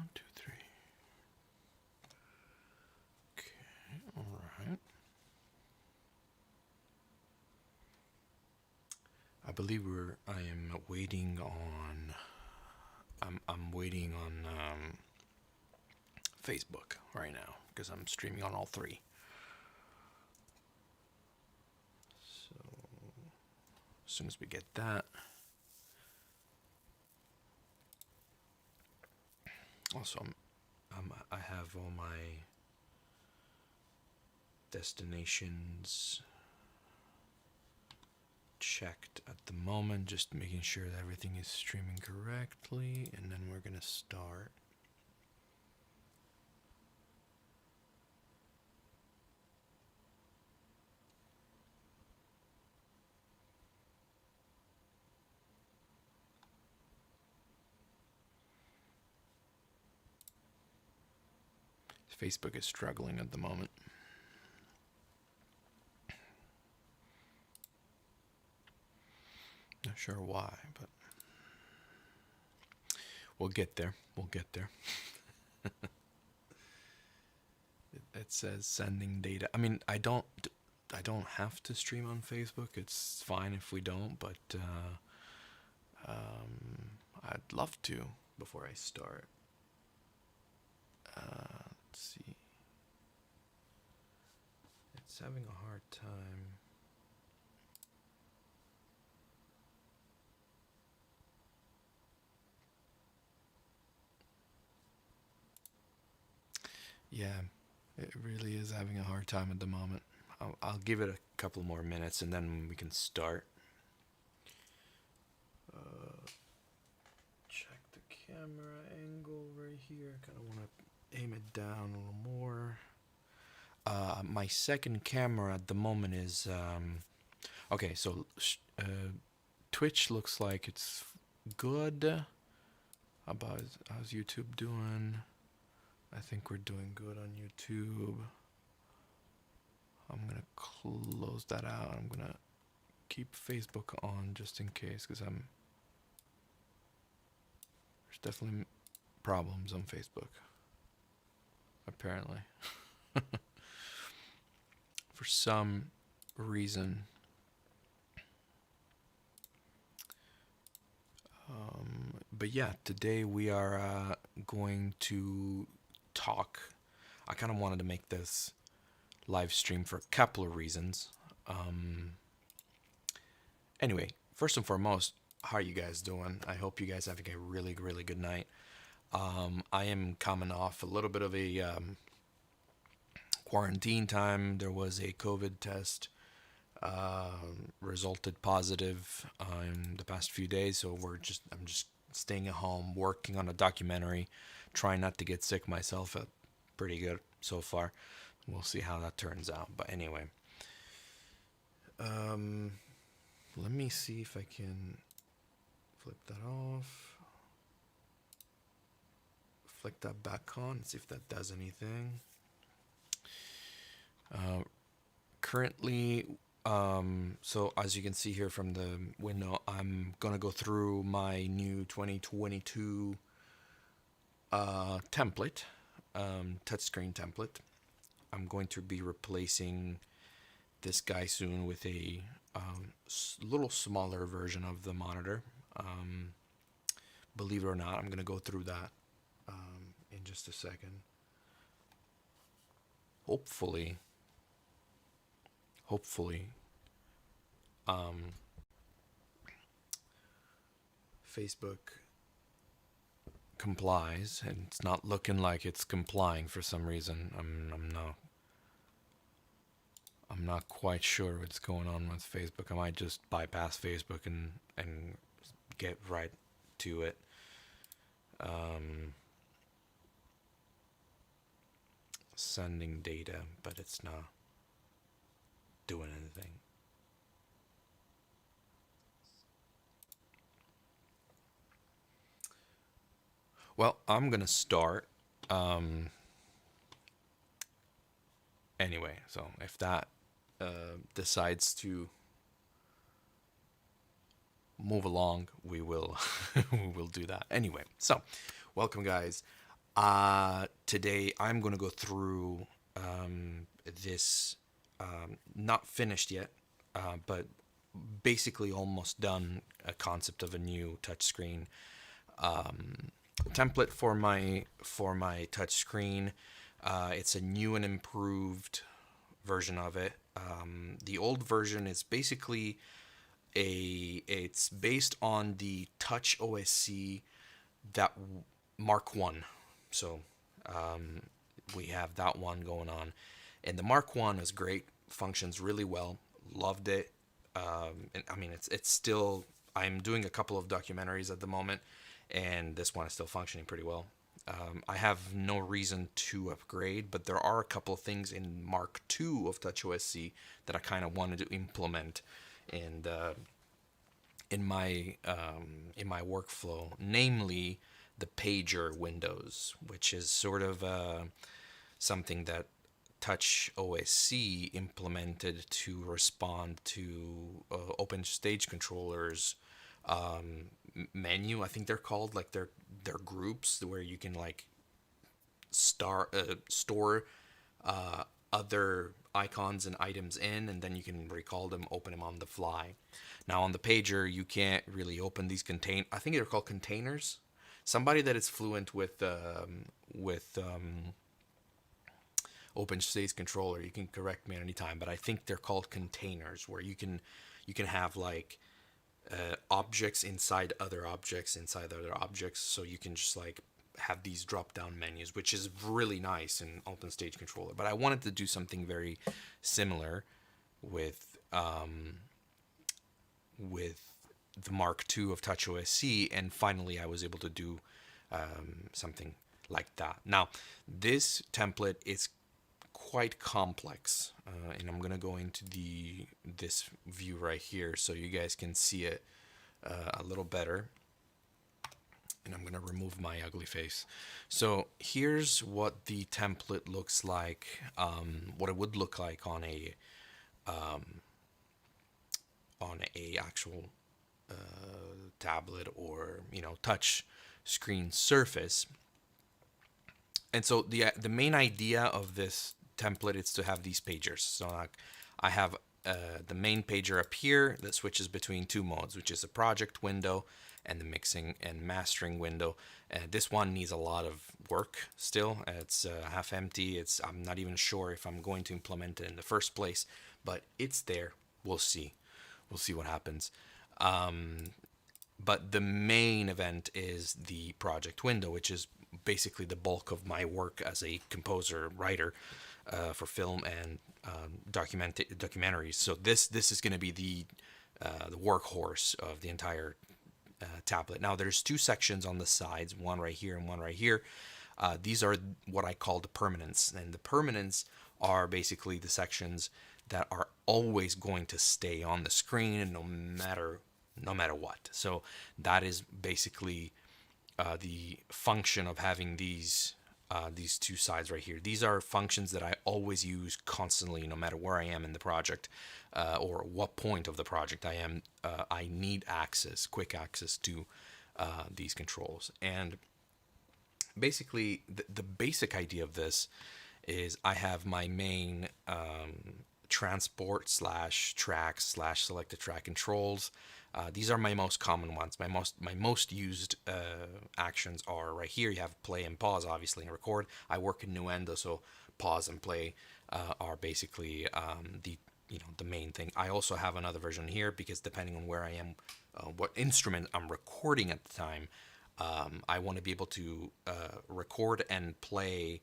1, 2, 3. Okay, all right. I believe I am waiting on. I'm waiting on Facebook right now because I'm streaming on all three. So as soon as we get that. Also, I have all my destinations checked at the moment, just making sure that everything is streaming correctly, and then we're gonna start. Facebook is struggling at the moment. Not sure why, but we'll get there. We'll get there. It says sending data. I mean, I don't have to stream on Facebook. It's fine if we don't, but I'd love to before I start. Let's see. It's having a hard time. Yeah, it really is having a hard time at the moment. I'll give it a couple more minutes and then we can start. Check the camera angle right here. Kind of want to aim it down a little more. My second camera at the moment is okay. So Twitch looks like it's good. How's YouTube doing? I think we're doing good on YouTube. I'm gonna close that out. I'm gonna keep Facebook on just in case, because there's definitely problems on Facebook, apparently. For some reason. But yeah, today we are going to talk. I kind of wanted to make this live stream for a couple of reasons. Anyway, first and foremost, how are you guys doing? I hope you guys having a really, really good night. I am coming off a little bit of a quarantine time. There was a COVID test resulted positive in the past few days, so I'm just staying at home, working on a documentary, trying not to get sick myself. Pretty good so far. We'll see how that turns out. But anyway, let me see if I can flip that off, flick that back on, see if that does anything. Currently, so as you can see here from the window, I'm gonna go through my new 2022 template, touchscreen template. I'm going to be replacing this guy soon with a little smaller version of the monitor. Believe it or not, I'm gonna go through that in just a second. Hopefully, Facebook complies, and it's not looking like it's complying for some reason. I'm not quite sure what's going on with Facebook. I might just bypass Facebook and get right to it. Sending data, but it's not doing anything. Well, I'm gonna start. Anyway, so if that decides to move along, we will we will do that. Anyway, so welcome guys. Today I'm going to go through this, not finished yet, but basically almost done, a concept of a new touchscreen template for my touchscreen. It's a new and improved version of it. The old version is basically it's based on the TouchOSC that Mark One. So we have that one going on, and the Mark One is great. Functions really well. Loved it. And I mean, it's still. I'm doing a couple of documentaries at the moment, and this one is still functioning pretty well. I have no reason to upgrade, but there are a couple of things in Mark II of TouchOSC that I kind of wanted to implement, and in my workflow, namely the pager windows, which is sort of something that TouchOSC implemented to respond to Open Stage Controller's menu. I think they're called, like they're groups where you can like store other icons and items in, and then you can recall them, open them on the fly. Now on the pager, you can't really open these I think they're called containers. Somebody that is fluent with Open Stage Controller, you can correct me at any time, but I think they're called containers, where you can have like objects inside other objects inside other objects, so you can just like have these drop down menus, which is really nice in Open Stage Controller. But I wanted to do something very similar with the Mark II of TouchOSC, and finally I was able to do something like that. Now, this template is quite complex, and I'm gonna go into this view right here so you guys can see it a little better. And I'm gonna remove my ugly face. So here's what the template looks like. What it would look like on a actual tablet, or touch screen surface. And so the main idea of this template is to have these pagers. So like, I have the main pager up here that switches between two modes, which is a project window and the mixing and mastering window. This one needs a lot of work still. It's half empty. I'm not even sure if I'm going to implement it in the first place, but it's there. We'll see. We'll see what happens. But the main event is the project window, which is basically the bulk of my work as a composer writer for film and documentaries. So this is going to be the workhorse of the entire tablet. Now there's two sections on the sides, one right here and one right here. These are what I call the permanents, and the permanents are basically the sections that are always going to stay on the screen, no matter what. So that is basically the function of having these two sides right here. These are functions that I always use constantly, no matter where I am in the project or what point of the project I am. I need quick access to these controls. And basically, the basic idea of this is I have my main transport / track / selected track controls. These are my most common ones. My most used actions are right here. You have play and pause, obviously, and record. I work in Nuendo, so pause and play are basically the main thing. I also have another version here because depending on where I am, what instrument I'm recording at the time, I want to be able to record and play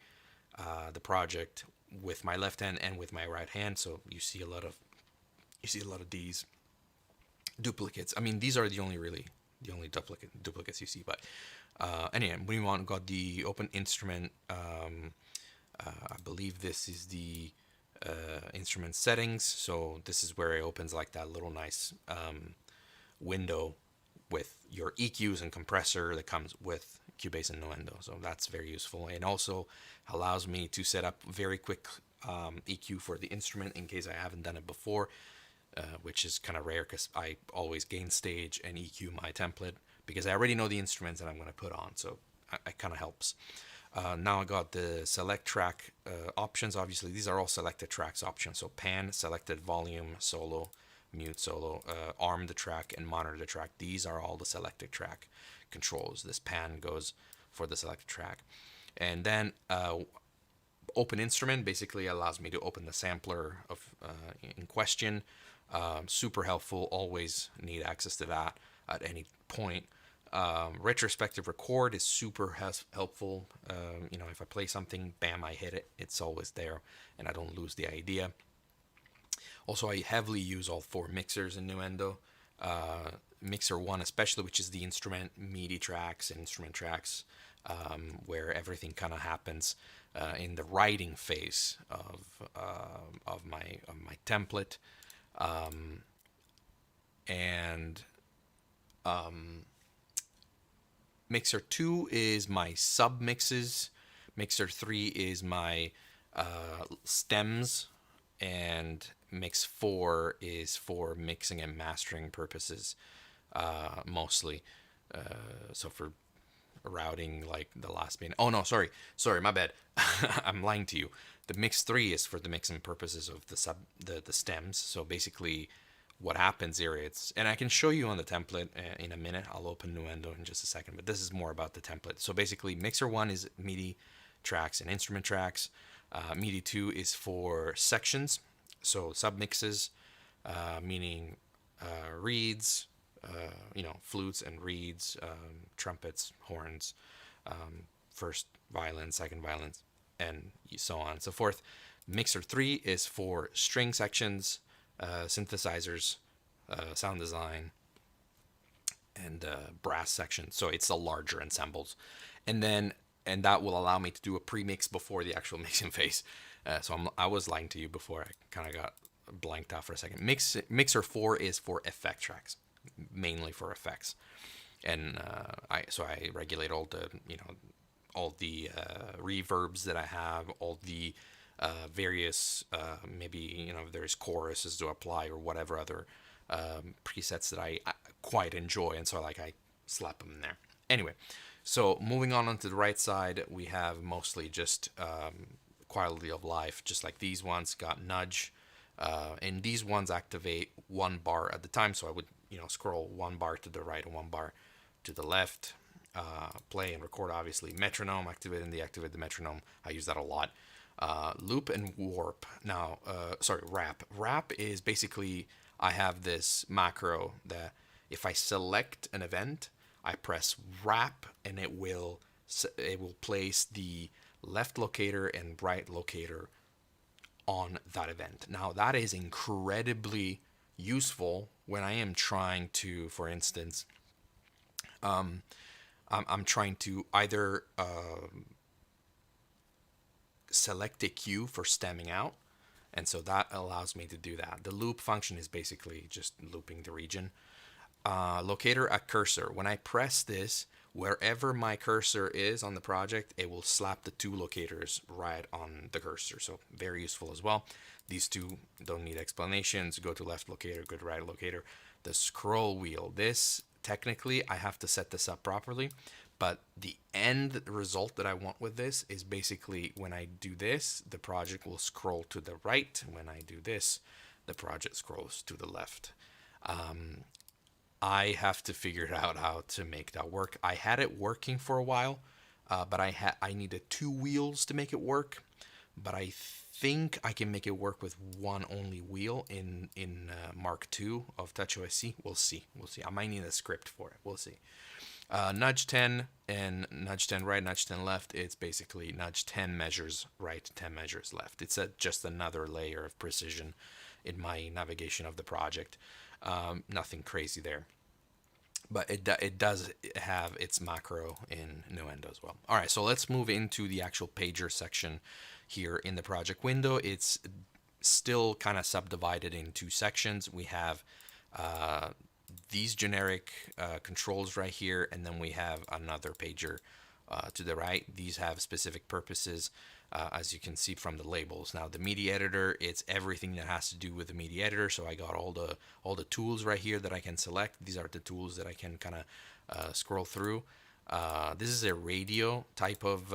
the project with my left hand and with my right hand. So you see a lot of these duplicates. I mean, these are the only duplicates you see. But anyway, we got the open instrument. I believe this is the instrument settings. So this is where it opens like that little nice window with your EQs and compressor that comes with Cubase and Nuendo. So that's very useful, and also allows me to set up very quick EQ for the instrument in case I haven't done it before, which is kind of rare because I always gain stage and EQ my template because I already know the instruments that I'm going to put on. So it kind of helps. Now I got the select track options. Obviously, these are all selected tracks options. So pan, selected volume, solo, mute solo, arm the track, and monitor the track. These are all the selected track controls. This pan goes for the selected track. And then open instrument basically allows me to open the sampler of in question. Super helpful. Always need access to that at any point. Retrospective record is super helpful. If I play something, bam, I hit it. It's always there, and I don't lose the idea. Also, I heavily use all 4 mixers in Nuendo. Mixer 1 especially, which is the instrument MIDI tracks and instrument tracks, where everything kind of happens in the writing phase of my template, and Mixer 2 is my sub mixes. Mixer 3 is my stems, and Mix 4 is for mixing and mastering purposes, mostly. So for routing, like the last minute. Oh no, sorry, my bad. I'm lying to you. The Mix 3 is for the mixing purposes of the stems. So basically, what happens here, and I can show you on the template in a minute. I'll open Nuendo in just a second, but this is more about the template. So basically, Mixer 1 is MIDI tracks and instrument tracks. MIDI 2 is for sections, so submixes, meaning reeds, flutes and reeds, trumpets, horns, first violin, second violin, and so on and so forth. Mixer 3 is for string sections, synthesizers, sound design, and brass section. So it's the larger ensembles, and that will allow me to do a pre-mix before the actual mixing phase. I was lying to you before. I kind of got blanked out for a second. Mixer 4 is for effect tracks, mainly for effects, and I regulate all the reverbs that I have, all the various maybe if there's choruses to apply or whatever other presets that I quite enjoy, and so I slap them in there. Anyway, so moving on onto the right side, we have mostly just quality of life, just like these ones. Got nudge, and these ones activate 1 bar at the time. So I would scroll 1 bar to the right and 1 bar to the left. Play and record, obviously. Metronome, activate and deactivate the metronome. I use that a lot. Loop and warp. Now, wrap. Wrap is basically, I have this macro that if I select an event, I press wrap, and it will place the left locator and right locator on that event. Now, that is incredibly useful when I am trying to, for instance, I'm trying to either select a cue for stemming out, and so that allows me to do that. The loop function is basically just looping the region. Locator at cursor. When I press this, wherever my cursor is on the project, it will slap the 2 locators right on the cursor. So very useful as well. These 2 don't need explanations. Go to left locator, go to right locator. The scroll wheel. This, technically, I have to set this up properly, but the end result that I want with this is basically when I do this, the project will scroll to the right. When I do this, the project scrolls to the left. I have to figure out how to make that work. I had it working for a while, but I needed 2 wheels to make it work. But I think I can make it work with 1 only wheel in Mark II of TouchOSC. We'll see. I might need a script for it. We'll see. Nudge 10 and nudge 10 right, nudge 10 left. It's basically nudge 10 measures right, 10 measures left. It's just another layer of precision in my navigation of the project. Nothing crazy there, but it does have its macro in Nuendo as well. All right, so let's move into the actual pager section here in the project window. It's still kind of subdivided in 2 sections. We have these generic controls right here, and then we have another pager to the right. These have specific purposes, as you can see from the labels. Now, the Midi Editor, it's everything that has to do with the Midi Editor. So I got all the tools right here that I can select. These are the tools that I can kind of scroll through. This is a radio type of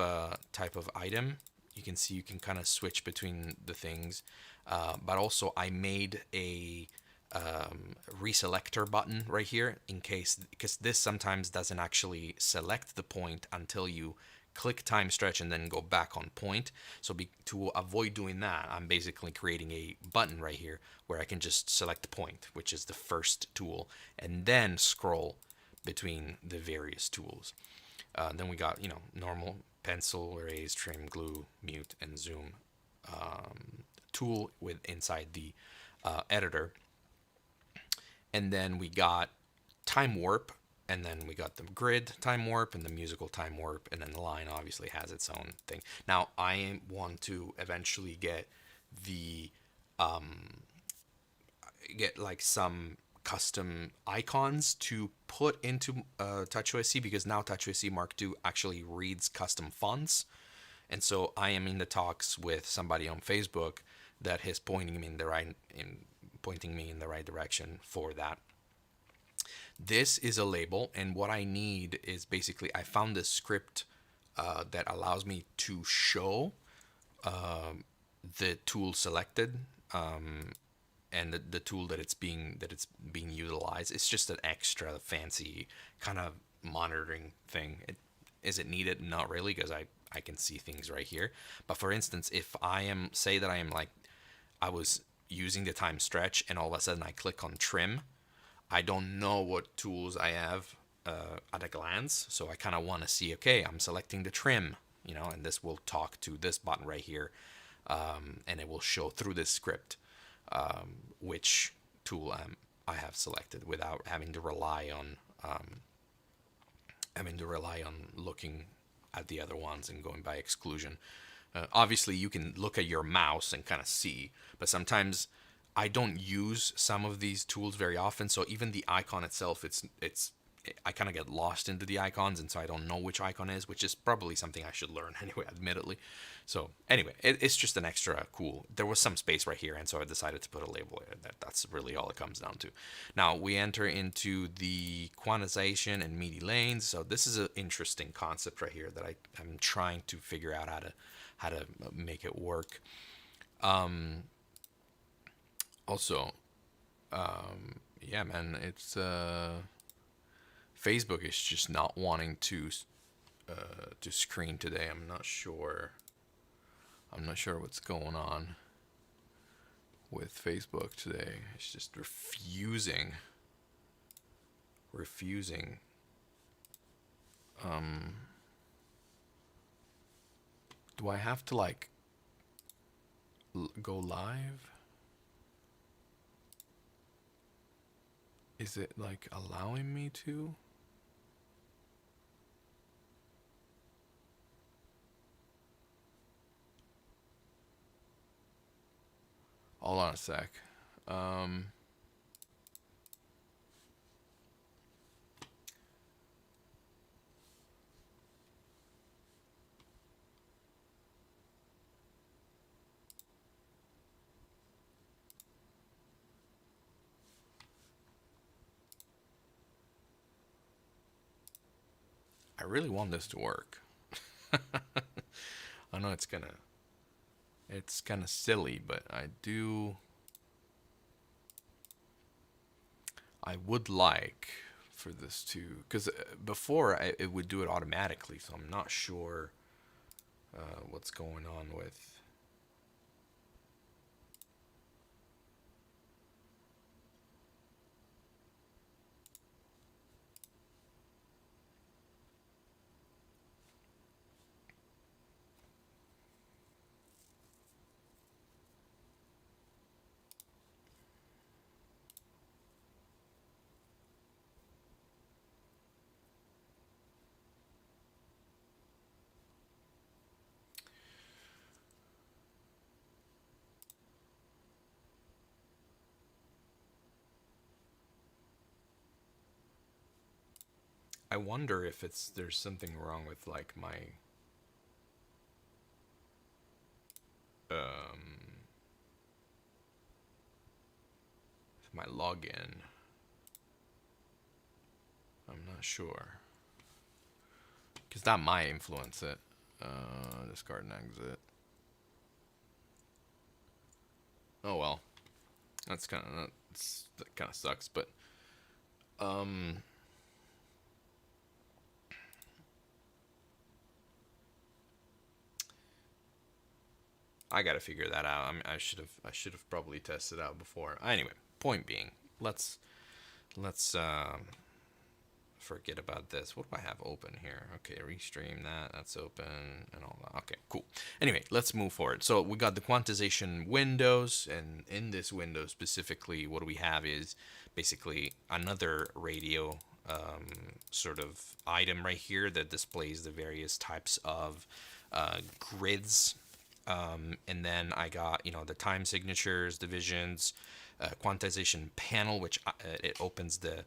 item. You can see you can kind of switch between the things, but also I made a reselector button right here in case, because this sometimes doesn't actually select the point until you click time stretch and then go back on point. So to avoid doing that, I'm basically creating a button right here where I can just select the point, which is the first tool, and then scroll between the various tools. Then we got, normal pencil, erase, trim, glue, mute, and zoom tool with inside the editor. And then we got time warp, and then we got the grid time warp and the musical time warp, and then the line obviously has its own thing. Now I want to eventually get the get like some custom icons to put into TouchOSC, because now TouchOSC Mark II actually reads custom fonts. And so I am in the talks with somebody on Facebook that is pointing me in the right direction for that. This is a label, and what I need is basically I found this script that allows me to show the tool selected, and the tool that it's being utilized. It's just an extra fancy kind of monitoring thing. Is it needed? Not really, because I can see things right here. But for instance, if I was using the time stretch and all of a sudden I click on trim, I don't know what tools I have at a glance. So I kind of want to see, okay, I'm selecting the trim, and this will talk to this button right here, and it will show through this script which tool I have selected without having to rely on looking at the other ones and going by exclusion. Obviously, you can look at your mouse and kind of see, but sometimes I don't use some of these tools very often. So even the icon itself, I kind of get lost into the icons, and so I don't know which icon is, which is probably something I should learn anyway, admittedly. So anyway, it's just an extra cool. There was some space right here, and so I decided to put a label in. That's really all it comes down to. Now we enter into the quantization and Midi Lanes. So this is an interesting concept right here that I'm trying to figure out how to make it work. Also, yeah, man, it's Facebook is just not wanting to screen today. I'm not sure what's going on with Facebook today. It's just refusing. Do I have to go live? Is it allowing me to? Hold on a sec. I really want this to work. I know it's kind of silly, but I would like for this to, because before it would do it automatically, so I'm not sure what's going on with. I wonder if there's something wrong with my login. I'm not sure. because that might influence it. Discard and exit. Oh well, that kind of sucks, but I gotta figure that out. I mean, I should have probably tested out before. Anyway, point being, let's forget about this. What do I have open here? Okay, restream that's open and all that. Okay, cool. Anyway, let's move forward. So we got the quantization windows, and in this window specifically, what we have is basically another radio sort of item right here that displays the various types of grids. And then I got, the time signatures, divisions, quantization panel, which it opens the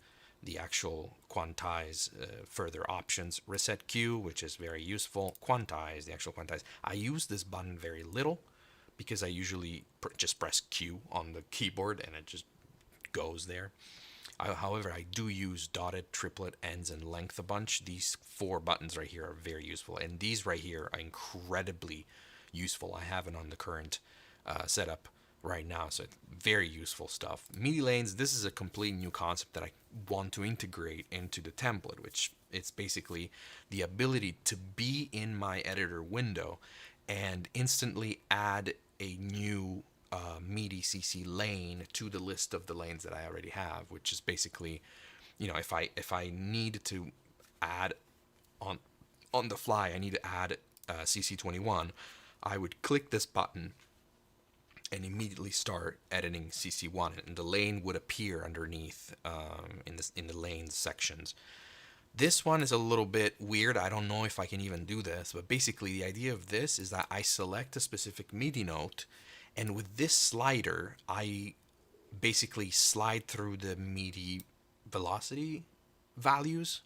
actual quantize further options, reset queue, which is very useful, quantize, the actual quantize. I use this button very little because I usually just press Q on the keyboard and it just goes there. However, I do use dotted, triplet, ends, and length a bunch. These 4 buttons right here are very useful, and these right here are incredibly useful. I have it on the current setup right now, so it's very useful stuff. Midi Lanes, this is a complete new concept that I want to integrate into the template, which it's basically the ability to be in my editor window and instantly add a new Midi CC lane to the list of the lanes that I already have, which is basically, if I need to add on the fly, I need to add CC21, I would click this button and immediately start editing CC1, and the lane would appear underneath in the lanes sections. This one is a little bit weird. I don't know if I can even do this, but basically the idea of this is that I select a specific MIDI note, and with this slider, I basically slide through the MIDI velocity values.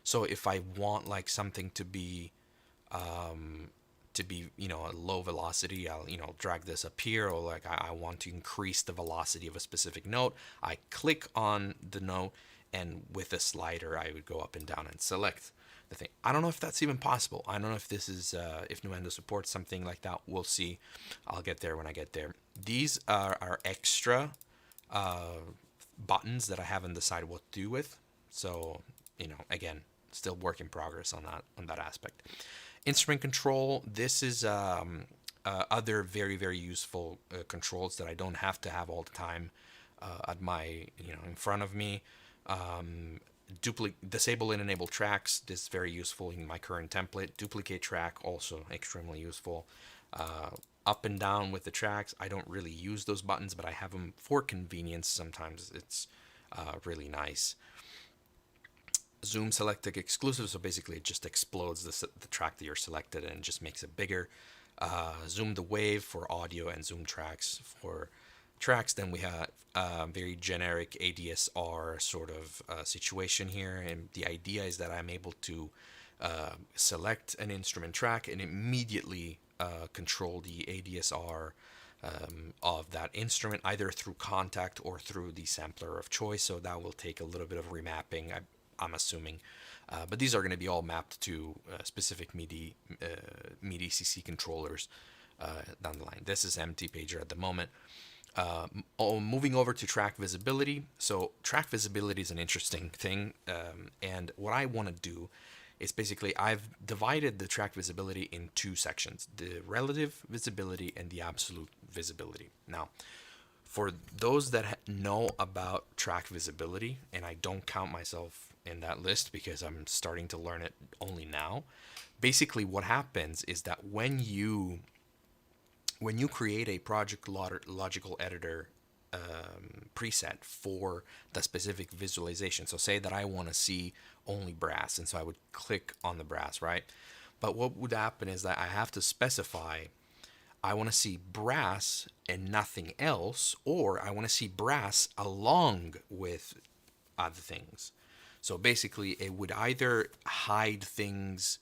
So if I want like something to be a low velocity, I'll drag this up here, or like I want to increase the velocity of a specific note, I click on the note, and with a slider I would go up and down and select the thing. I don't know if that's even possible. I don't know if this is if Nuendo supports something like that. We'll see. I'll get there when I get there. These are extra buttons that I haven't decided what to do with, so again, still work in progress on that aspect. Instrument control, this is other very, very useful controls that I don't have to have all the time at my, in front of me. Disable and enable tracks, this is very useful in my current template. Duplicate track, also extremely useful. Up and down with the tracks, I don't really use those buttons, but I have them for convenience. Sometimes it's really nice. Zoom selected exclusive, so basically it just explodes the track that you're selected and just makes it bigger. Zoom the wave for audio, and zoom tracks for tracks. Then we have very generic ADSR sort of situation here, and the idea is that I'm able to select an instrument track and immediately control the ADSR of that instrument, either through contact or through the sampler of choice. So that will take a little bit of remapping, I'm assuming, but these are going to be all mapped to specific MIDI CC controllers down the line. This is empty pager at the moment. Moving over to track visibility. So track visibility is an interesting thing, and what I want to do is basically I've divided the track visibility in 2 sections: the relative visibility and the absolute visibility. Now, for those that know about track visibility, and I don't count myself in that list because I'm starting to learn it only now, basically what happens is that when you create a project logical editor preset for the specific visualization, so say that I want to see only brass, and so I would click on the brass, right? But what would happen is that I have to specify I want to see brass and nothing else, or I want to see brass along with other things. So basically it would either hide things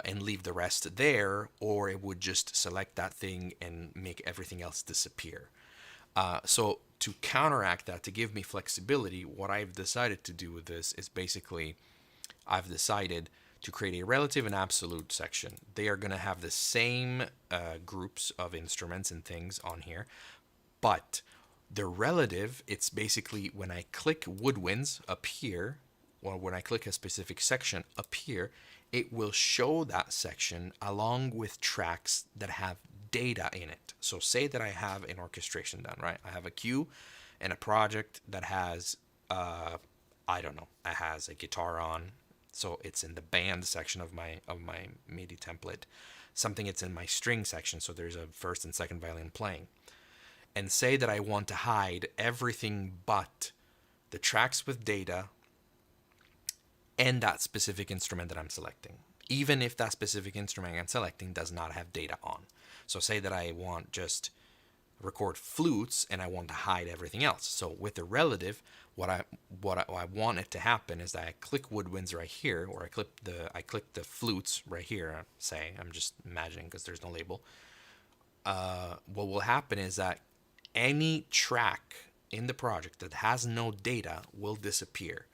and leave the rest there, or it would just select that thing and make everything else disappear. So to counteract that, to give me flexibility, what I've decided to do with this is basically I've decided to create a relative and absolute section. They are going to have the same groups of instruments and things on here, but the relative, it's basically when I click woodwinds up here, or when I click a specific section up here, it will show that section along with tracks that have data in it. So say that I have an orchestration done, right? I have a cue and a project that has, I don't know, it has a guitar on, so it's in the band section of my MIDI template. Something it's in my string section, so there's a first and second violin playing. And say that I want to hide everything but the tracks with data and that specific instrument that I'm selecting, even if that specific instrument I'm selecting does not have data on. So say that I want just record flutes and I want to hide everything else. So with the relative, what I want it to happen is that I click woodwinds right here, or I click the flutes right here. Say, I'm just imagining because there's no label. What will happen is that any track in the project that has no data will disappear.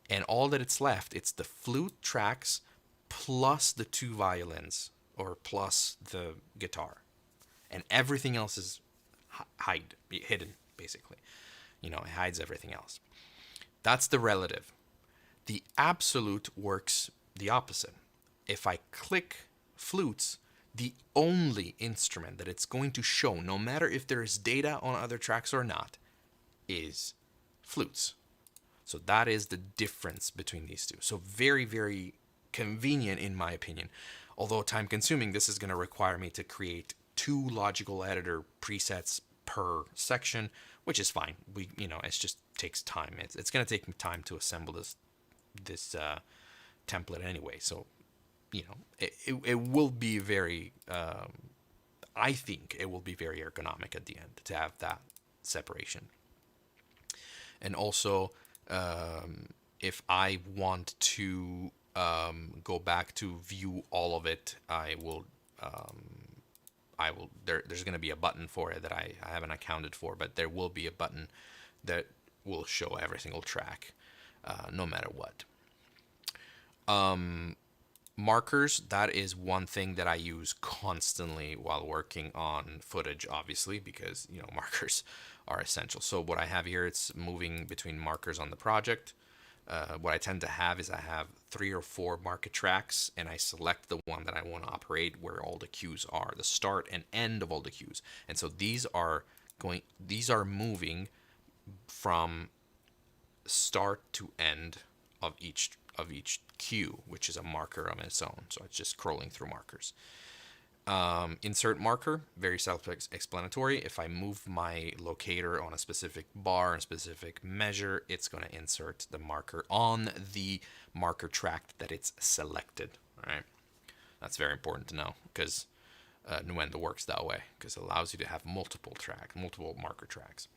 And all that it's left, it's the flute tracks plus the two violins, or plus the guitar. And everything else is hidden, basically. It hides everything else. That's the relative. The absolute works the opposite. If I click flutes, the only instrument that it's going to show, no matter if there is data on other tracks or not, is flutes. So that is the difference between these two. So very, very convenient in my opinion. Although time consuming, this is going to require me to create 2 logical editor presets per section, which is fine. It just takes time. It's going to take me time to assemble this template anyway. So, it will be very, I think it will be very ergonomic at the end to have that separation. And also, if I want to go back to view all of it, there's going to be a button for it that I haven't accounted for, but there will be a button that will show every single track, no matter what. Markers, that is one thing that I use constantly while working on footage, obviously, because markers are essential. So what I have here, it's moving between markers on the project. What I tend to have is I have 3 or 4 marker tracks, and I select the one that I want to operate where all the cues are, the start and end of all the cues. And so these are moving from start to end of each cue, which is a marker on its own. So it's just scrolling through markers. Insert marker, very self-explanatory. If I move my locator on a specific bar and specific measure, it's going to insert the marker on the marker track that it's selected. All right, that's very important to know, because Nuendo works that way, because it allows you to have multiple marker tracks.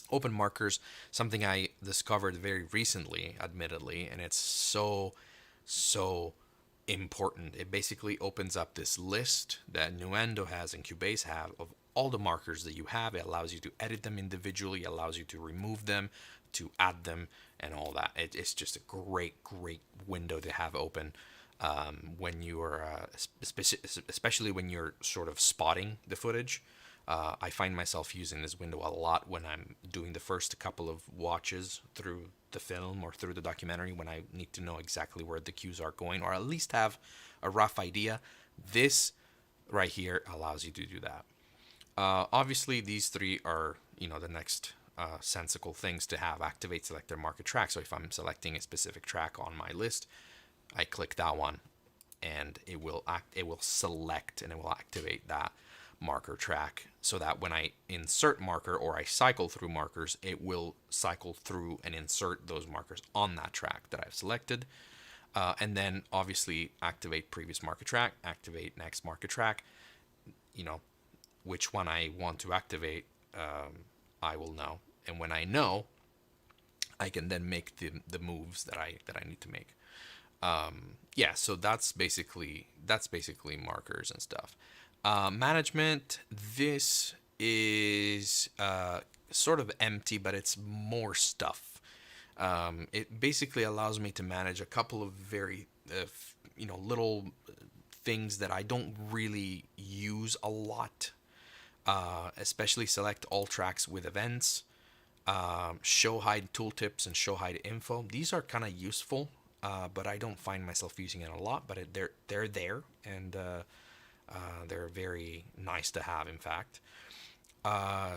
Open markers, something I discovered very recently, admittedly, and it's so important. It basically opens up this list that Nuendo has and Cubase have of all the markers that you have. It allows you to edit them individually, allows you to remove them, to add them, and all that. It's just a great window to have open when you are, especially when you're sort of spotting the footage. I find myself using this window a lot when I'm doing the first couple of watches through the film or through the documentary, when I need to know exactly where the cues are going, or at least have a rough idea. This right here allows you to do that. Obviously, these 3 are, the next sensible things to have. Activate, select, their marker track. So if I'm selecting a specific track on my list, I click that one, and it will select and it will activate that marker track, so that when I insert marker or I cycle through markers, it will cycle through and insert those markers on that track that I've selected. And then obviously activate previous marker track, activate next marker track. Which one I want to activate, I will know. And when I know, I can then make the moves that I need to make. So that's basically markers and stuff. Management, this is sort of empty, but it's more stuff. It basically allows me to manage a couple of very, little things that I don't really use a lot, especially select all tracks with events, show hide tooltips, and show hide info. These are kind of useful, but I don't find myself using it a lot. But they're there, and they're very nice to have. In fact,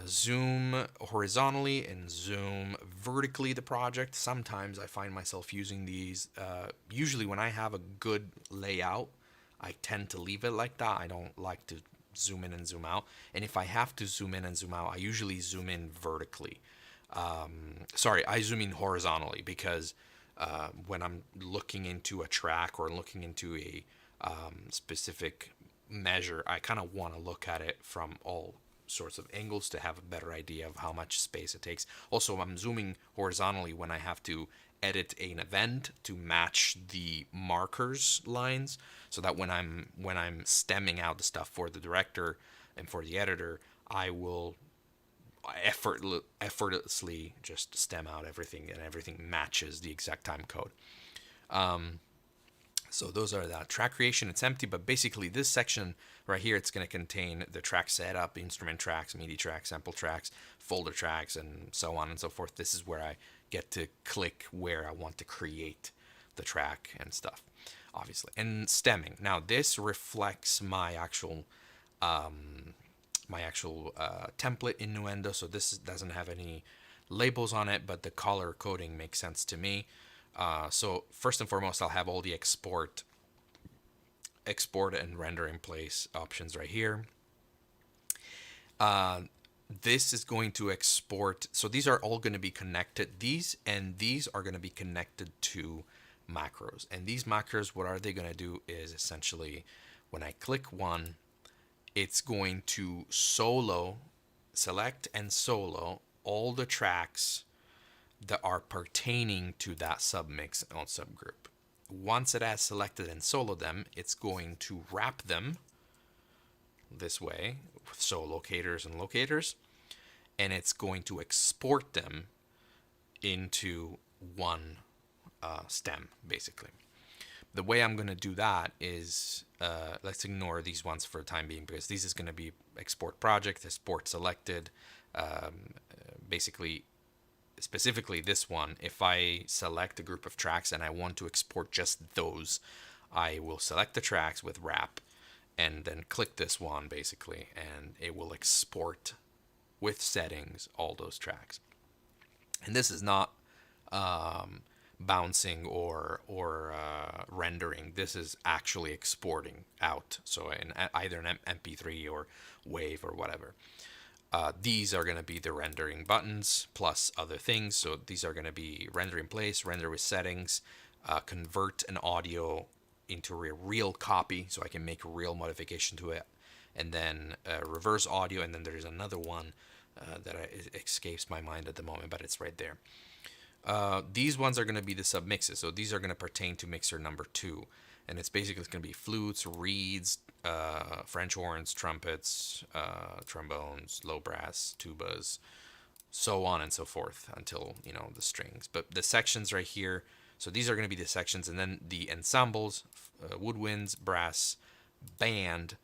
zoom horizontally and zoom vertically the project. Sometimes I find myself using these. Usually, when I have a good layout, I tend to leave it like that. I don't like to zoom in and zoom out. And if I have to zoom in and zoom out, I usually zoom in vertically. I zoom in horizontally because when I'm looking into a track or looking into a specific measure, I kind of want to look at it from all sorts of angles to have a better idea of how much space it takes. Also, I'm zooming horizontally when I have to edit an event to match the markers lines, so that when I'm stemming out the stuff for the director and for the editor, I will effortlessly just stem out everything, and everything matches the exact time code. So those are that. Track creation, it's empty, but basically this section right here, it's going to contain the track setup, instrument tracks, MIDI tracks, sample tracks, folder tracks, and so on and so forth. This is where I get to click where I want to create the track and stuff, obviously. And stemming. Now this reflects my actual template in Nuendo, so this doesn't have any labels on it, but the color coding makes sense to me. So first and foremost, I'll have all the export and render in place options right here. This is going to export. So these are all going to be connected. These are going to be connected to macros. And these macros, what are they going to do is essentially, when I click one, it's going to select and solo all the tracks that are pertaining to that submix or subgroup. Once it has selected and soloed them, it's going to wrap them this way, so locators and locators, and it's going to export them into one stem, basically. The way I'm going to do that is, let's ignore these ones for the time being, because this is going to be export project, export selected. Basically, specifically this one, if I select a group of tracks and I want to export just those, I will select the tracks with wrap and then click this one, basically, and it will export with settings all those tracks. And this is not bouncing or rendering. This is actually exporting out, so in either an MP3 or WAV or whatever. These are going to be the rendering buttons plus other things. So these are going to be render in place, render with settings, convert an audio into a real copy so I can make a real modification to it, and then reverse audio, and then there's another one that it escapes my mind at the moment, but it's right there. These ones are going to be the submixes, so these are going to pertain to mixer number 2, and it's basically going to be flutes, reeds, French horns, trumpets, trombones, low brass, tubas, so on and so forth until, the strings. But the sections right here, so these are going to be the sections, and then the ensembles, woodwinds, brass, band.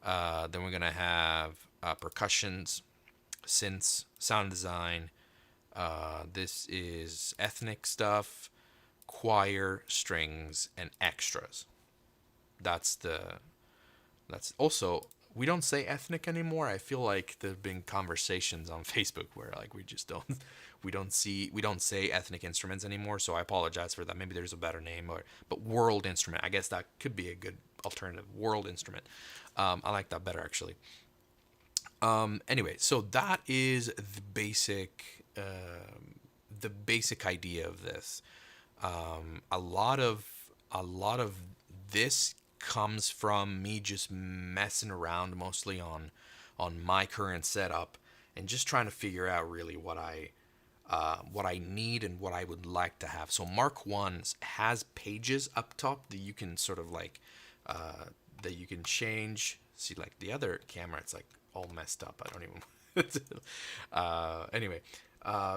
Then we're going to have percussions, synths, sound design. This is ethnic stuff, choir, strings, and extras. That's also, we don't say ethnic anymore. I feel like there've been conversations on Facebook where we don't say ethnic instruments anymore. So I apologize for that. Maybe there's a better name, but world instrument. I guess that could be a good alternative. World instrument. I like that better, actually. Anyway, so that is the basic idea of this. A lot of this comes from me just messing around mostly on my current setup and just trying to figure out really what I need and what I would like to have. So Mark 1 has pages up top that you can sort of like that you can change See, like the other camera, it's like all messed up. I don't even. Anyway,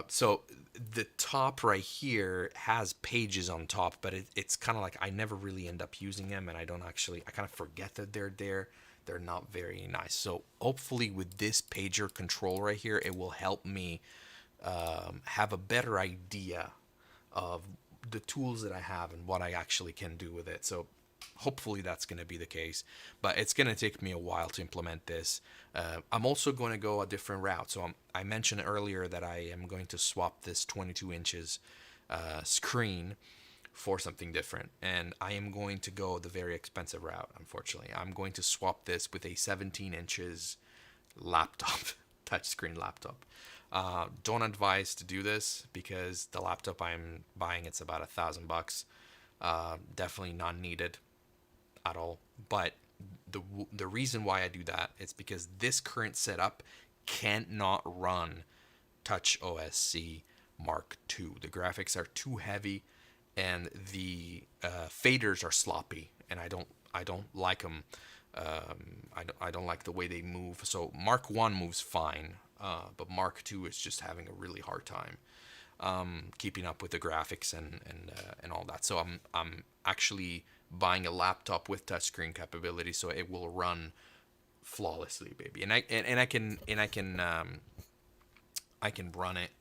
so the top right here has pages on top, but it's kind of like I never really end up using them, and I kind of forget that they're there. They're not very nice. So hopefully with this pager control right here, it will help me have a better idea of the tools that I have and what I actually can do with it. So hopefully that's going to be the case, but it's going to take me a while to implement this. I'm also going to go a different route. So I mentioned earlier that I am going to swap this 22 inches screen for something different, and I am going to go the very expensive route. Unfortunately, I'm going to swap this with a 17 inches laptop, touchscreen laptop. Don't advise to do this because the laptop I'm buying, it's about $1,000. Definitely not needed at all. But the reason why I do that is because this current setup can't not run TouchOSC Mark II. The graphics are too heavy, and the faders are sloppy, and I don't like them. I don't like the way they move. So Mark I moves fine, but Mark II is just having a really hard time keeping up with the graphics and all that. So I'm actually buying a laptop with touchscreen capability, so it will run flawlessly, baby. And I can run it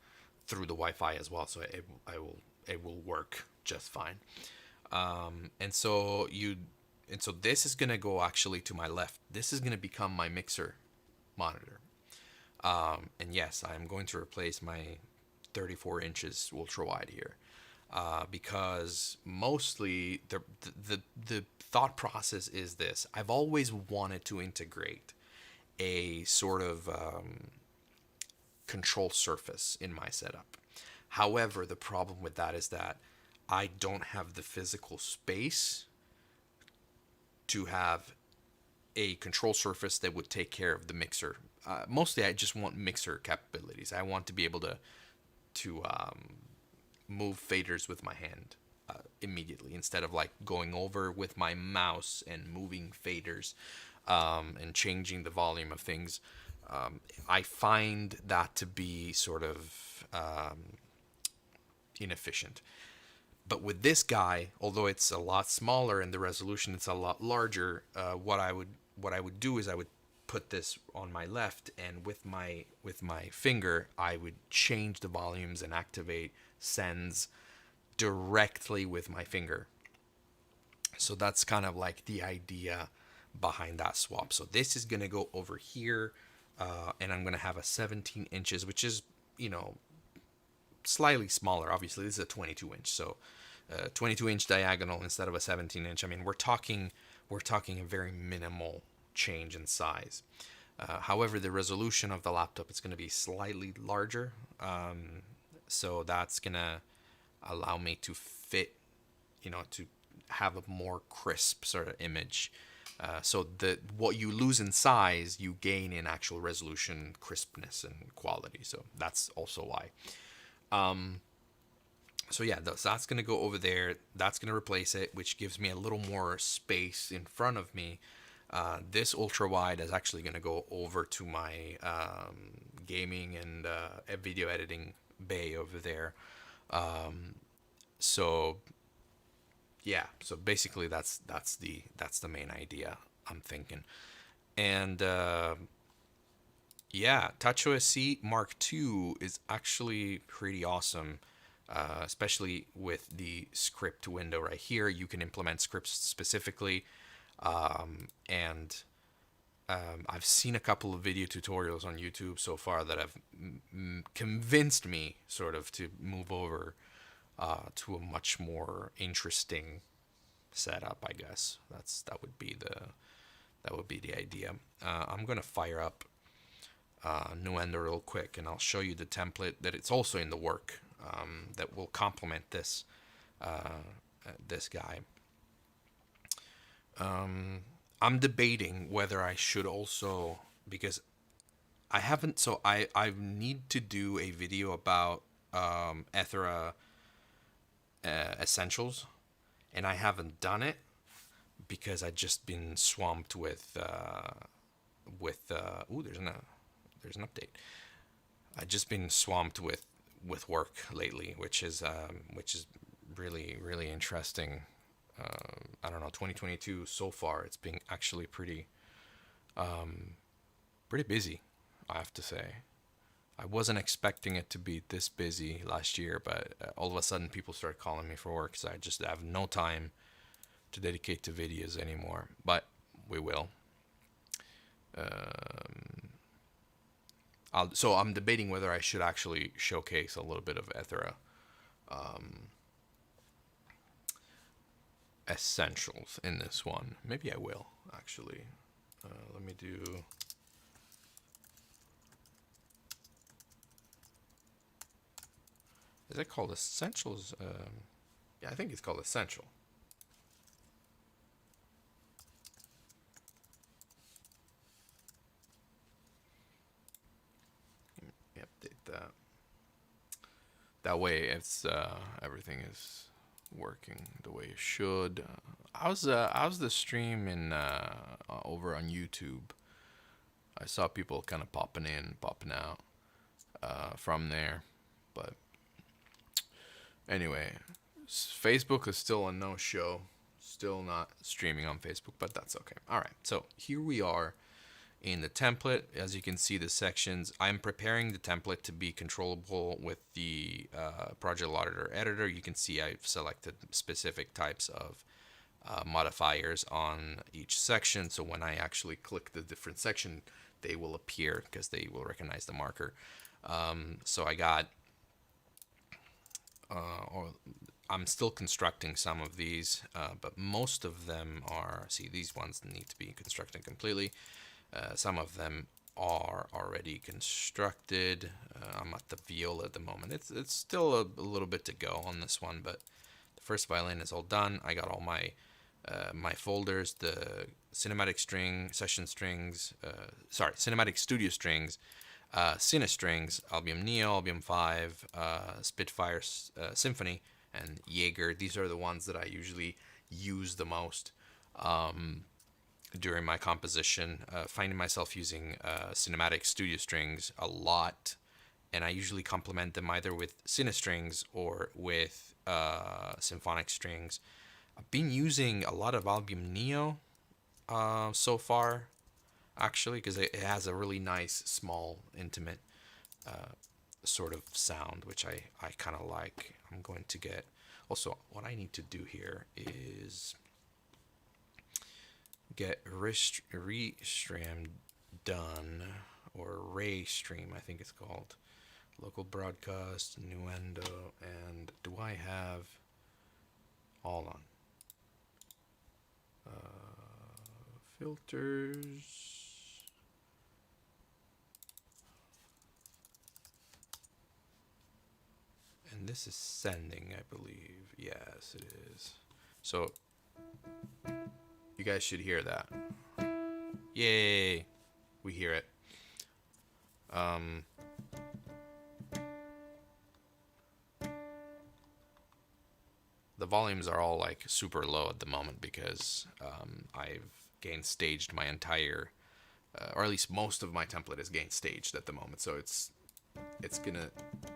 through the Wi-Fi as well, so it will work just fine. And so this is gonna go actually to my left. This is gonna become my mixer monitor. And yes, I'm going to replace my 34 inches ultra wide here, because mostly the thought process is this: I've always wanted to integrate a sort of control surface in my setup. However, the problem with that is that I don't have the physical space to have a control surface that would take care of the mixer. Mostly, I just want mixer capabilities. I want to be able to move faders with my hand immediately, instead of like going over with my mouse and moving faders and changing the volume of things. I find that to be sort of inefficient. But with this guy, although it's a lot smaller and the resolution it's a lot larger, what I would do is I would put this on my left, and with my finger I would change the volumes and activate sends directly with my finger. So that's kind of like the idea behind that swap. So this is going to go over here, and I'm going to have a 17 inches, which is, slightly smaller. Obviously, this is a 22 inch. So 22 inch diagonal instead of a 17 inch. I mean, we're talking a very minimal change in size. However, the resolution of the laptop is going to be slightly larger. So that's going to allow me to fit, to have a more crisp sort of image. So what you lose in size, you gain in actual resolution, crispness, and quality. So that's also why. So yeah, that's going to go over there. That's going to replace it, which gives me a little more space in front of me. This ultra wide is actually going to go over to my gaming and video editing bay over there. So yeah, so basically that's the main idea I'm thinking. And yeah, TouchOSC Mark II is actually pretty awesome. Especially with the script window right here. You can implement scripts specifically, and I've seen a couple of video tutorials on YouTube so far that have convinced me sort of to move over to a much more interesting setup. I guess that would be the idea. I'm gonna fire up Nuendo real quick, and I'll show you the template that it's also in the work. That will complement this guy. I'm debating whether I should also, because I haven't. So I need to do a video about ETHERA essentials, and I haven't done it. because I'd just been swamped with ooh, there's an update. I've just been swamped with work lately, which is really interesting. I don't know, 2022 so far, it's been actually pretty busy, I have to say. I wasn't expecting it to be this busy last year, but all of a sudden people started calling me for work, so I just have no time to dedicate to videos anymore. But we will. So I'm debating whether I should actually showcase a little bit of ETHERA essentials in this one. Maybe I will, actually. Let me do... Is it called Essentials? Yeah, I think it's called Essential. Let me update that. That way, it's everything is working the way it should. How's the stream in over on YouTube? I saw people kind of popping in, popping out from there, but anyway, Facebook is still a no-show. Still not streaming on Facebook, but that's okay. All right, so here we are in the template. As you can see, the sections, I'm preparing the template to be controllable with the Project Loader editor. You can see I've selected specific types of modifiers on each section, so when I actually click the different section, they will appear because they will recognize the marker. So I got, or I'm still constructing some of these, but most of them are, see, these ones need to be constructed completely. Some of them are already constructed. I'm at the viola at the moment. It's still a little bit to go on this one, but the first violin is all done. I got all my my folders, the cinematic string, session strings, cinematic studio strings, Cine strings, Albium Neo, Albium 5, Spitfire Symphony, and Jaeger. These are the ones that I usually use the most during my composition, finding myself using cinematic studio strings a lot, and I usually complement them either with Cine strings or with symphonic strings. I've been using a lot of Albium Neo so far, actually, because it has a really nice, small, intimate sort of sound, which I kind of like. I'm going to get... Also, what I need to do here is get restream done, or ray stream, I think it's called. Local broadcast, Nuendo, and do I have... Hold on. Filters. And this is sending, I believe. Yes, it is. So, you guys should hear that. Yay! We hear it. The volumes are all like super low at the moment because I've gain staged my entire, or at least most of my template is gain staged at the moment. So it's gonna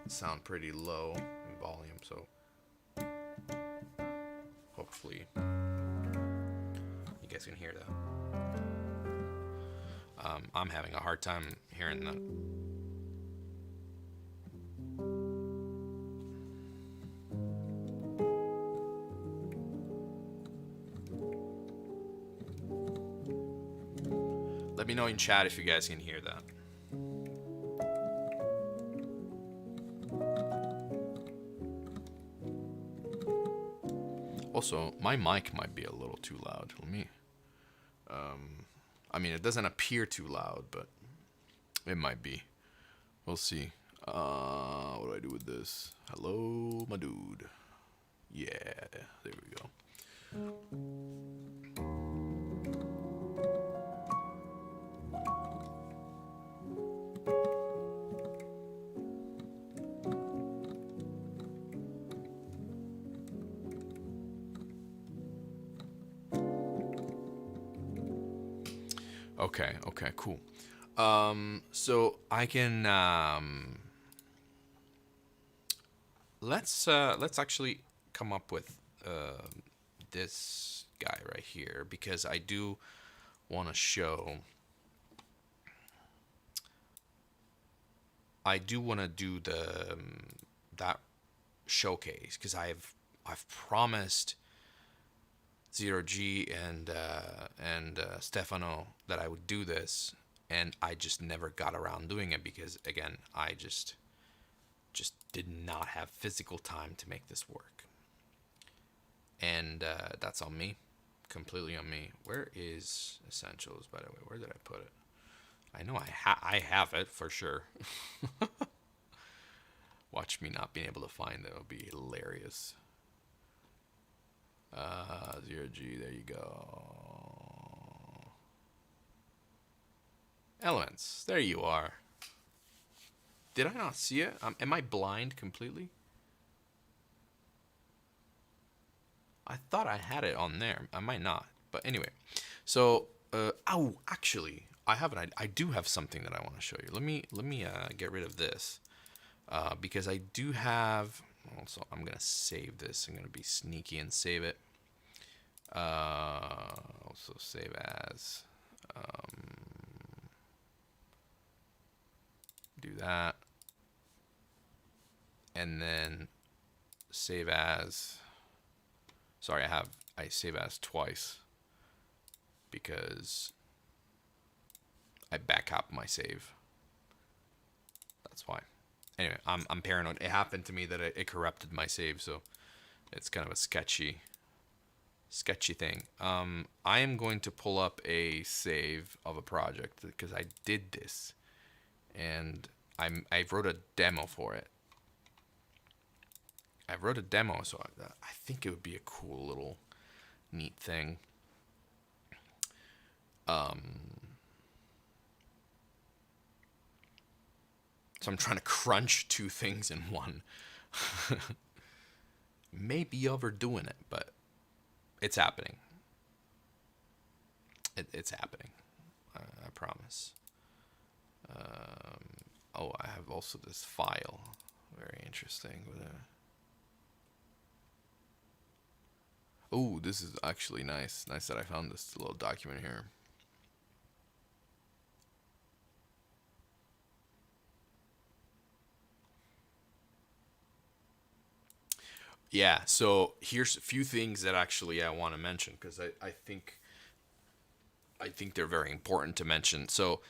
sound pretty low in volume. So hopefully you guys can hear that. I'm having a hard time hearing that. Let me know in chat if you guys can hear that. Also, my mic might be a little too loud. Let me... I mean, it doesn't appear too loud, but it might be. We'll see. What do I do with this? Hello, my dude. Yeah, there we go. Okay, cool. So I can let's actually come up with this guy right here, because I do want to show. I do want to do the that showcase, because I've promised Zero G and Stefano that I would do this, and I just never got around doing it because, again, I just did not have physical time to make this work, and that's on me, completely on me. Where is Essentials, by the way? Where did I put it? I know I have it for sure. Watch me not being able to find it. It'll be hilarious. 0G, there you go. Elements, there you are. Did I not see it? Am I blind completely? I thought I had it on there. I might not, but anyway. So, oh, actually, I do have something that I want to show you. Let me get rid of this, because I do have. Also, I'm gonna save this. I'm gonna be sneaky and save it. Also save as. Do that, and then save as. Sorry, I save as twice because I backup my save. That's why. Anyway, I'm paranoid. It happened to me that it corrupted my save, so it's kind of a sketchy thing. I am going to pull up a save of a project because I did this, and I wrote a demo for it. I wrote a demo, so I think it would be a cool little neat thing. So I'm trying to crunch two things in one. Maybe overdoing it, but it's happening. It's happening. I promise. Oh, I have also this file. Very interesting. Oh, this is actually nice. Nice that I found this little document here. Yeah, so here's a few things that actually I want to mention, because I think they're very important to mention. So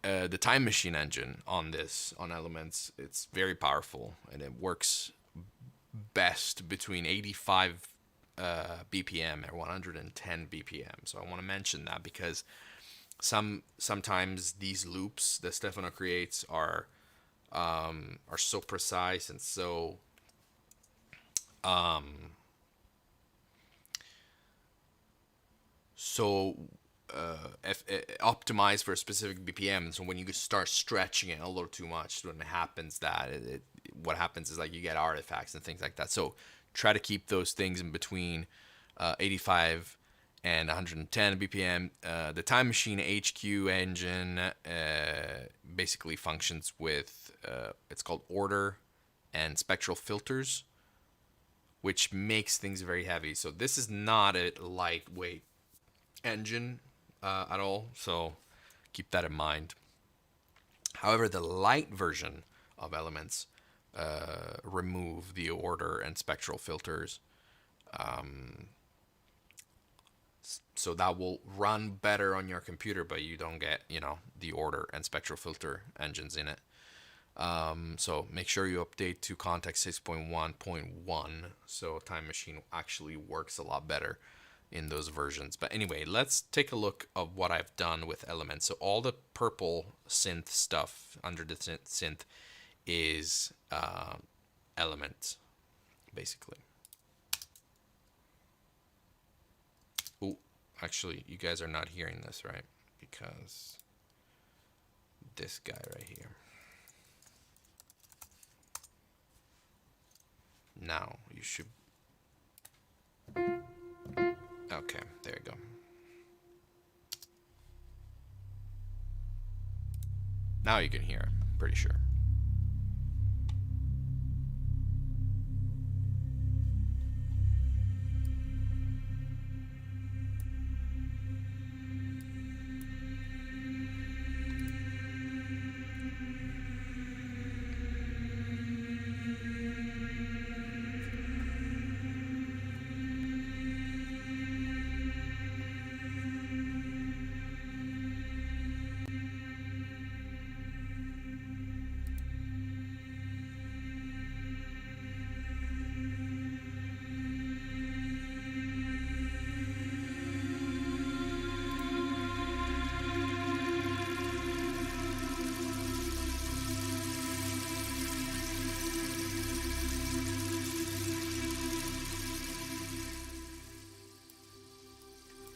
the time machine engine on Elements, it's very powerful, and it works best between 85 BPM and 110 BPM. So I want to mention that because sometimes these loops that Stefano creates are so precise and so optimized for a specific BPM. So when you start stretching it a little too much, when it happens that what happens is like you get artifacts and things like that. So try to keep those things in between 85 and 110 BPM. The Time Machine HQ engine basically functions with it's called order and spectral filters, which makes things very heavy. So this is not a lightweight engine at all, so keep that in mind. However, the light version of Elements remove the order and spectral filters, so that will run better on your computer, but you don't get the order and spectral filter engines in it. So make sure you update to context 6.1.1 so Time Machine actually works a lot better in those versions. But anyway, let's take a look of what I've done with Elements. So all the purple synth stuff under the synth is Element, basically. Oh, actually, you guys are not hearing this, right? Because this guy right here. Now you should. Okay, there you go. Now you can hear, I'm pretty sure.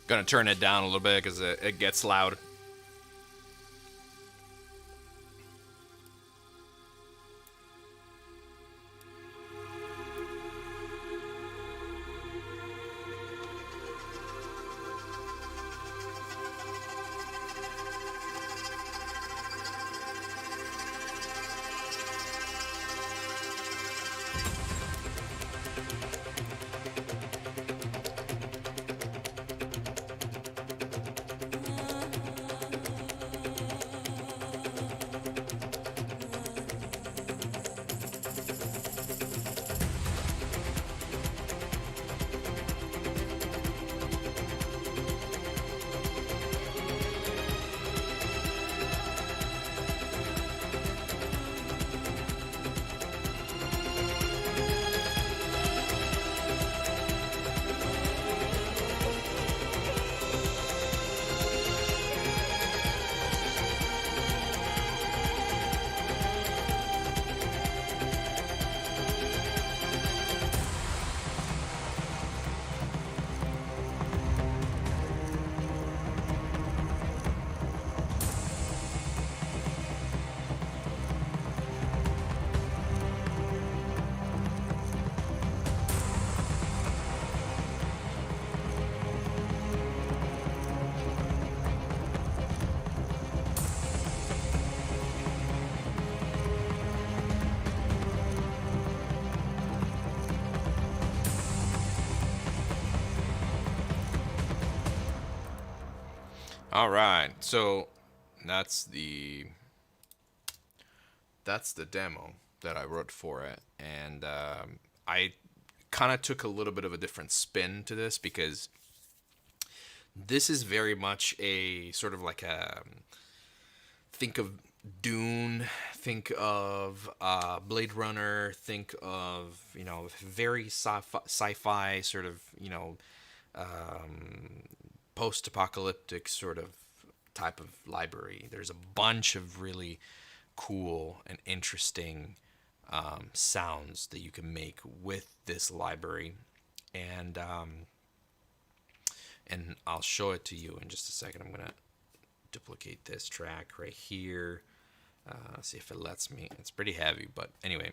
Gonna turn it down a little bit because it gets loud. All right, so that's the demo that I wrote for it, and I kind of took a little bit of a different spin to this because this is very much a sort of like a think of Dune, think of Blade Runner, think of very sci-fi sort of post-apocalyptic sort of type of library. There's a bunch of really cool and interesting sounds that you can make with this library, and I'll show it to you in just a second. I'm gonna duplicate this track right here. See if it lets me. It's pretty heavy, but anyway,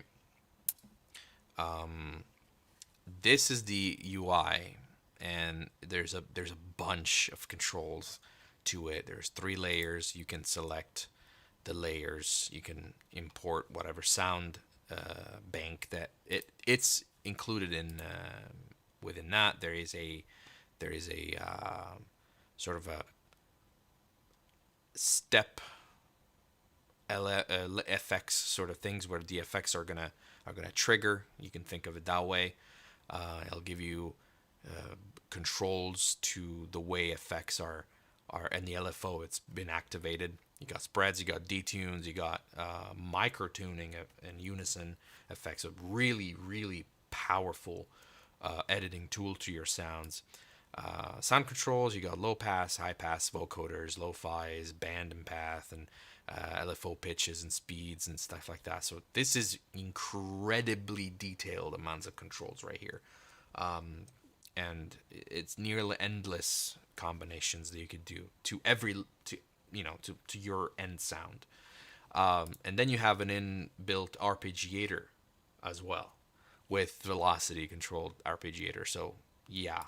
this is the UI, and there's a bunch of controls to it. There's 3 layers. You can select the layers. You can import whatever sound bank that it's included in. Within that, there is a sort of a step FX sort of things where the effects are gonna trigger. You can think of it that way. It'll give you controls to the way effects are and the LFO it's been activated. You got spreads, you got detunes, you got micro tuning and unison effects. A really powerful editing tool to your sounds. Sound controls, you got low pass, high pass vocoders, lo-fi's, band and path, and LFO pitches and speeds and stuff like that. So this is incredibly detailed amounts of controls right here. And it's nearly endless combinations that you could do to your end sound. And then you have an inbuilt arpeggiator as well with velocity controlled arpeggiator. So yeah.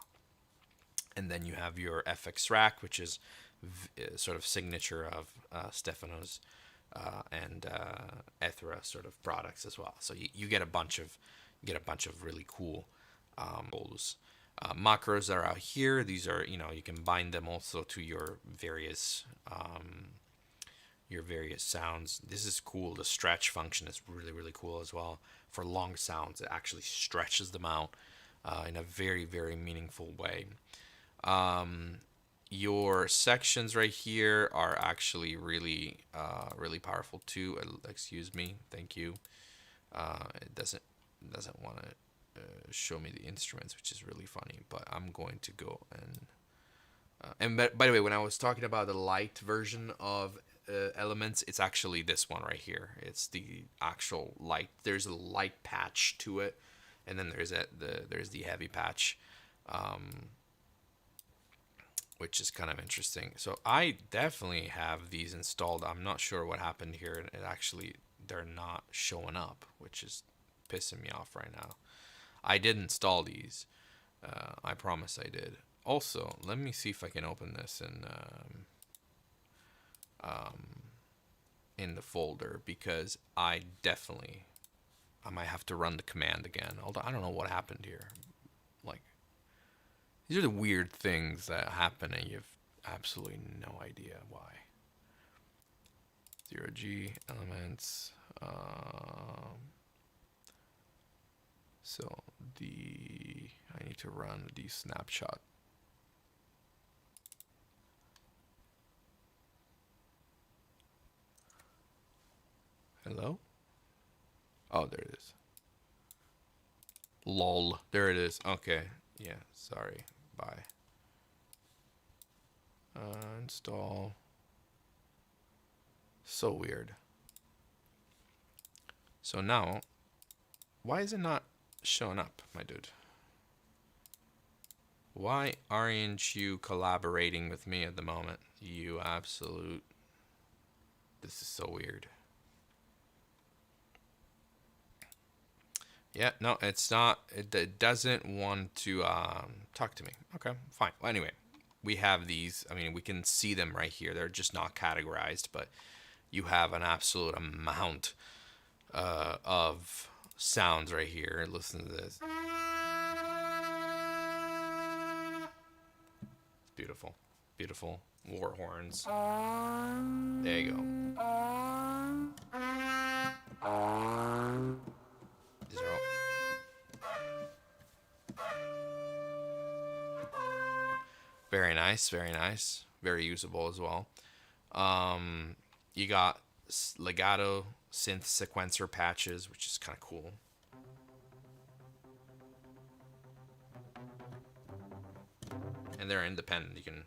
And then you have your FX rack, which is sort of signature of Stefano's and ETHERA sort of products as well. So you get a bunch of really cool tools. Macros are out here. These are, you can bind them also to your various sounds. This is cool. The stretch function is really, really cool as well. For long sounds, it actually stretches them out in a very, very meaningful way. Your sections right here are actually really, really powerful too. Excuse me. Thank you. It doesn't want to show me the instruments, which is really funny. But I'm going to go and by the way, when I was talking about the light version of Elements, it's actually this one right here. It's the actual light. There's a light patch to it, and then there's the heavy patch, which is kind of interesting. So I definitely have these installed. I'm not sure what happened here. They're not showing up, which is pissing me off right now. I did install these. I promise I did. Also, let me see if I can open this in the folder, because I might have to run the command again. Although I don't know what happened here. Like, these are the weird things that happen and you have absolutely no idea why. 0G elements. So I need to run the snapshot. Hello? Oh, there it is. Lol. There it is. Okay. Yeah, sorry. Bye. Install. So weird. So now, why is it not showing up, my dude? Why aren't you collaborating with me at the moment? You absolute... This is so weird. Yeah, no, it's not. It doesn't want to talk to me. Okay, fine. Well, anyway, we have these. I mean, we can see them right here. They're just not categorized, but you have an absolute amount of sounds right here. Listen to this. It's beautiful. Beautiful. War horns. There you go. These are all... Very nice, very nice. Very usable as well. You got legato synth sequencer patches, which is kind of cool. And they're independent. You can...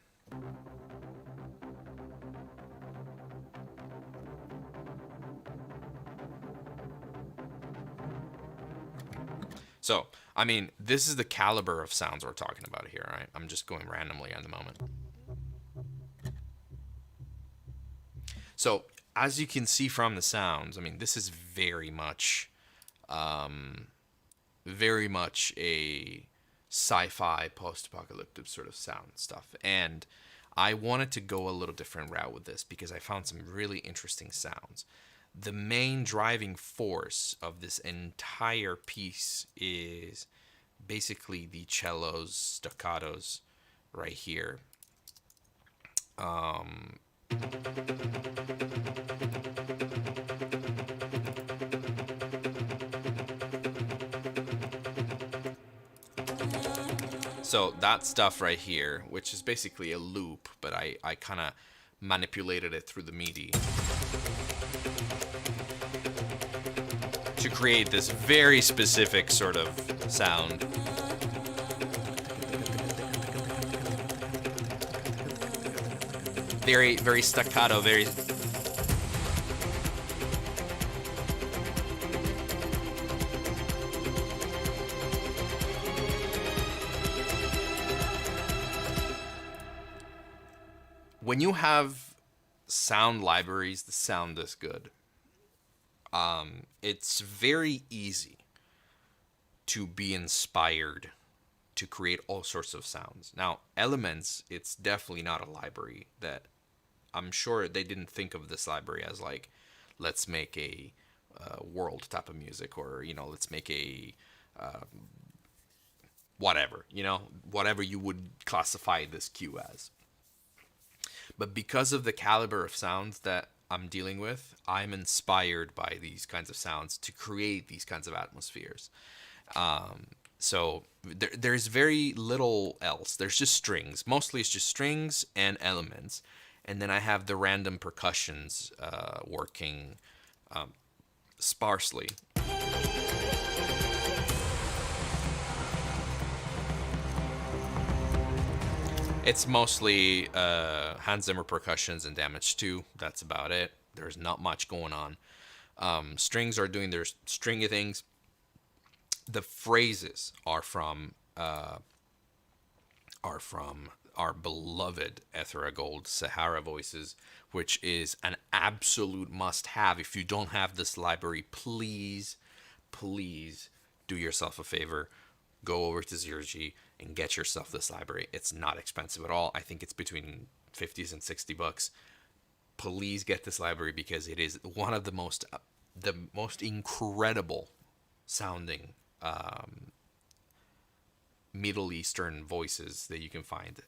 So, I mean, this is the caliber of sounds we're talking about here, right? I'm just going randomly at the moment. So, as you can see from the sounds, I mean, this is very much a sci-fi post-apocalyptic sort of sound stuff. And I wanted to go a little different route with this because I found some really interesting sounds. The main driving force of this entire piece is basically the cellos, staccatos right here. So that stuff right here, which is basically a loop, but I kind of manipulated it through the MIDI to create this very specific sort of sound. Very, very staccato, very... When you have sound libraries that sound this good, it's very easy to be inspired to create all sorts of sounds. Now, Elements, it's definitely not a library that... I'm sure they didn't think of this library as like, let's make a world type of music, or let's make a whatever, whatever you would classify this cue as. But because of the caliber of sounds that I'm dealing with, I'm inspired by these kinds of sounds to create these kinds of atmospheres. So there's very little else. There's just strings. Mostly it's just strings and elements. And then I have the random percussions working sparsely. It's mostly Hans Zimmer percussions and Damage 2. That's about it. There's not much going on. Strings are doing their stringy things. The phrases are from our beloved ETHERA Gold Sahara Voices, which is an absolute must-have. If you don't have this library, please do yourself a favor. Go over to Zero-G and get yourself this library. It's not expensive at all. I think it's between 50s and $60. Please get this library because it is one of the most incredible sounding Middle Eastern voices that you can find.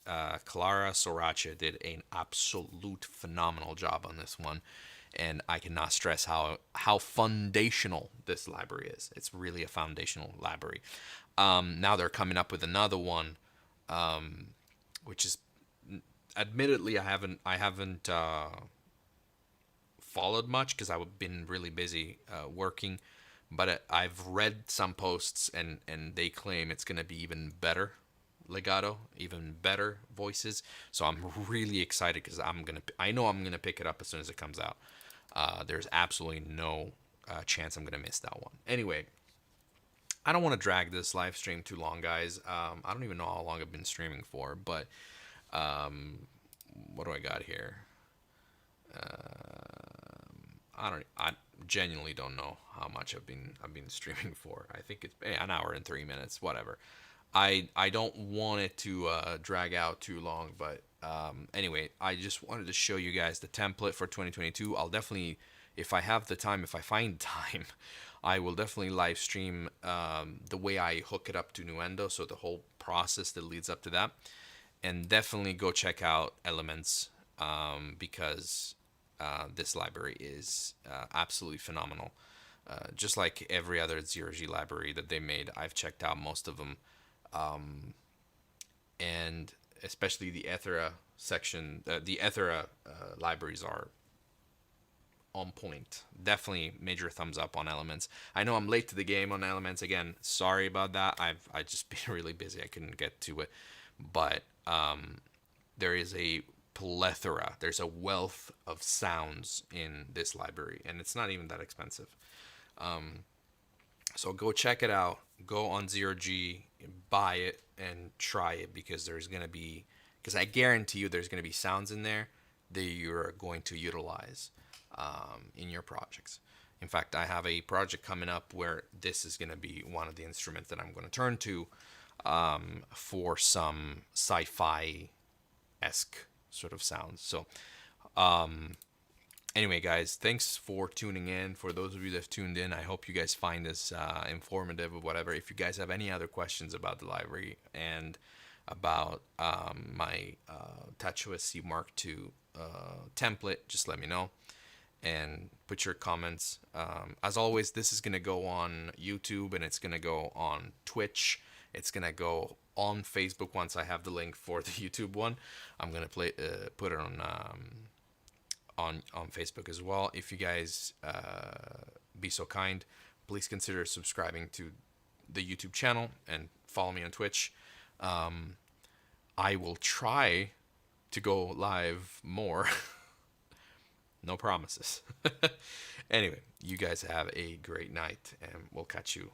Clara Soracha did an absolute phenomenal job on this one, and I cannot stress how foundational this library is. It's really a foundational library. Now they're coming up with another one, which is, admittedly, I haven't followed much because I've been really busy working. But I've read some posts, and they claim it's going to be even better legato, even better voices. So I'm really excited because I know I'm gonna pick it up as soon as it comes out. There's absolutely no chance I'm gonna miss that one. Anyway, I don't want to drag this live stream too long, guys. I don't even know how long I've been streaming for, but what do I got here? I genuinely don't know how much I've been streaming for. I think it's an hour and 3 minutes, whatever. I don't want it to drag out too long, but anyway, I just wanted to show you guys the template for 2022. I'll definitely, if I have the time, if I find time, I will definitely live stream the way I hook it up to Nuendo, so the whole process that leads up to that. And definitely go check out Elements because this library is absolutely phenomenal. Just like every other Zero-G library that they made, I've checked out most of them. And especially the ETHERA section, the ETHERA libraries are on point. Definitely major thumbs up on Elements. I know I'm late to the game on Elements again. Sorry about that. I've just been really busy. I couldn't get to it. But there is a plethora. There's a wealth of sounds in this library, and it's not even that expensive. So go check it out. Go on Zero-G, buy it, and try it because I guarantee you there's going to be sounds in there that you're going to utilize in your projects. In fact, I have a project coming up where this is going to be one of the instruments that I'm going to turn to for some sci-fi-esque sort of sounds. So anyway, guys, thanks for tuning in. For those of you that have tuned in, I hope you guys find this informative or whatever. If you guys have any other questions about the library and about my TouchOSC MK2 template, just let me know and put your comments. As always, this is going to go on YouTube, and it's going to go on Twitch. It's going to go on Facebook once I have the link for the YouTube one. I'm going to put it on Facebook as well. If you guys be so kind, please consider subscribing to the YouTube channel and follow me on Twitch. I will try to go live more. No promises. Anyway, you guys have a great night, and we'll catch you